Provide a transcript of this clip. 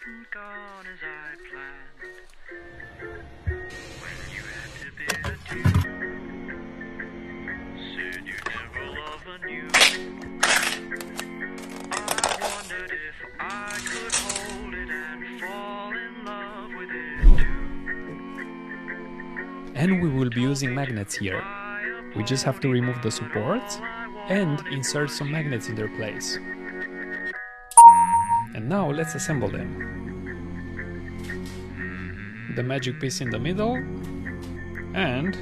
Gone as I planned. When you had to be a two, said you'd never love anew. I wondered if I could hold it and fall in love with it too. And we will be using magnets here. We just have to remove the supports and insert some magnets in their place. And now let's assemble them. The magic piece in the middle and